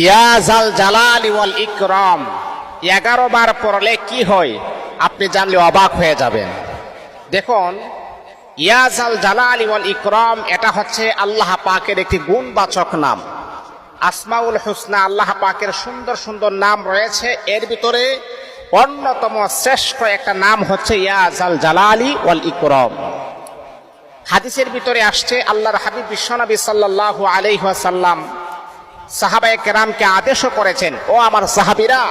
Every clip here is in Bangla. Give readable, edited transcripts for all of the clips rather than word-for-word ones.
ইয়া জাল জালালি ওয়াল ইকরাম 11 বার পড়লে কি হয় আপনি জানলে অবাক হয়ে যাবেন। দেখুন, ইয়া জাল জালালি ওয়াল ইকরাম এটা হচ্ছে আল্লাহ পাকের একটি গুণবাচক নাম। আসমাউল হুসনা আল্লাহ পাকের সুন্দর সুন্দর নাম রয়েছে, এর ভিতরে অন্যতম শ্রেষ্ঠ একটা নাম হচ্ছে ইয়া জাল জালালি ওয়াল ইকরাম। হাদিসের ভিতরে আসছে আল্লাহর হাবিব বিশ্বনবী সাল্লাল্লাহু আলাইহি ওয়াসাল্লাম সাহাবায়ে কেরামকে আদেশও করেছেন, ও আমার সাহাবীরা,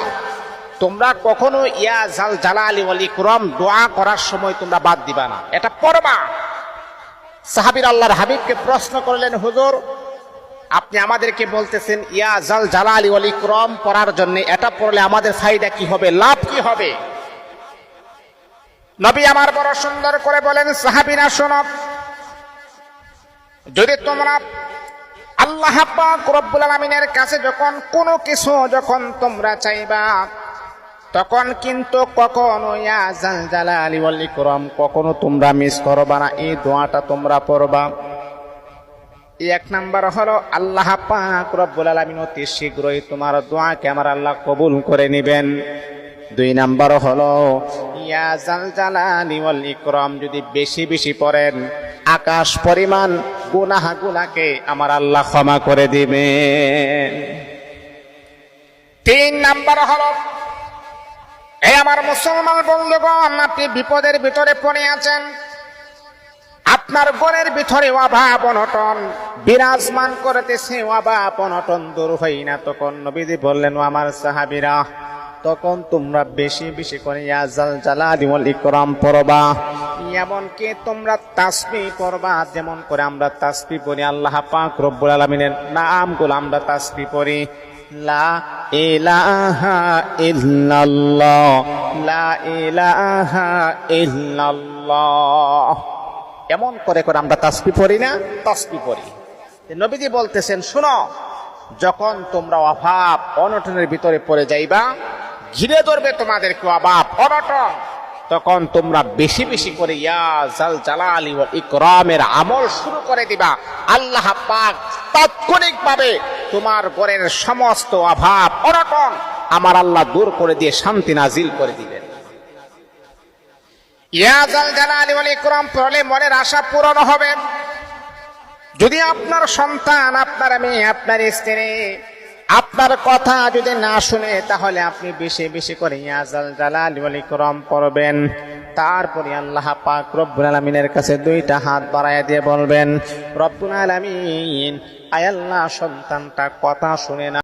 তোমরা কখনো ইয়া জাল জালালি ওয়াল ইকরাম দোয়া করার সময় তোমরা বাদ দিবা না, এটা পড়বা। সাহাবীরা আল্লাহর হাবিবকে প্রশ্ন করলেন, হুজুর আপনি আমাদেরকে বলতেছেন ইয়া জাল জালালি ওয়াল ইকরাম পড়ার জন্য, এটা পড়লে আমাদের ফায়দা কি হবে, লাভ কি হবে? নবী আমার বড় সুন্দর করে বলেন, সাহাবীরা শোনো, যদি তোমরা আল্লাহ পাক রব্বুল আলামিনের কাছে যখন কোনো কিছু যখন তোমরা চাইবা, তখন কিন্তু কখনো ইয়া জাল জালালি ওয়াল ইকরাম কখনো তোমরা মিস করবা না, এই দোয়াটা তোমরা পড়বা। এক নাম্বার হলো আল্লাহ পাক রব্বুল আলামিন অতি শীঘ্রই তোমার দোয়াকে আমার আল্লাহ কবুল করে নেবেন। 2 নাম্বার হলো ইয়া জাল জালালি ওয়াল ইকরাম যদি বেশি বেশি পড়েন, আকাশ পরিমাণ গুনাহগুলোকে আমার আল্লাহ ক্ষমা করে দিবেন। 3 নাম্বার হলো, এই আমার মুসলমান বন্ধুগণ, আপনি বিপদের ভিতরে পড়ে আছেন, আপনার ঘরের ভিতরে অভাব অনটন বিরাজমান করতেছে, অভাব অনটন দূর হয় না, তখন নবীজি বললেন, ও আমার সাহাবীরা, তখন তোমরা বেশি বেশি করে ইয়া জাল জালালি ওয়াল ইকরাম পড়বা। এমনকি তোমরা তাসবিহ পড়বা, যেমন করে আমরা তাসবিহ পড়ি, আল্লাহ পাক রব্বুল আলামিনের নামগুলো আমরা তাসবিহ পড়ি, লা ইলাহা ইল্লাল্লাহ, লা ইলাহা ইল্লাল্লাহ, এমন করে করে আমরা তাসবিহ পড়ি না, তাসবিহ পড়ি। নবীজি বলতেছেন, শুনো, যখন তোমরা অভাব অনটনের ভিতরে পড়ে যাইবা, ঘিরে ধরবে তোমাদেরকে অভাব অনটন, তখন তোমরা বেশি বেশি করে ইয়া জাল জালালি ওয়াল ইকরামের আমল শুরু করে দিবা। আল্লাহ পাক তাৎক্ষণিকভাবে তোমার ঘরের সমস্ত অভাব অনটন আমার আল্লাহ দূর করে দিয়ে শান্তি নাজিল করে দিবেন। ইয়া জাল জালালি ওয়াল ইকরাম পড়লে মনের আশা পূরণ হবে। যদি আপনার সন্তান, আপনার মেয়ে, আপনার স্ত্রী আপনার কথা যদি না শুনে, তাহলে আপনি বেশি বেশি করে ইয়া জাল জালালি ওয়াল ইকরাম পড়বেন। তারপরে আল্লাহ পাক রব্বুল আলামিনের কাছে 2টা হাত বাড়ায় দিয়ে বলবেন, রব্বুল আলামিন, আয় আল্লাহ, সন্তানটা কথা শুনে না।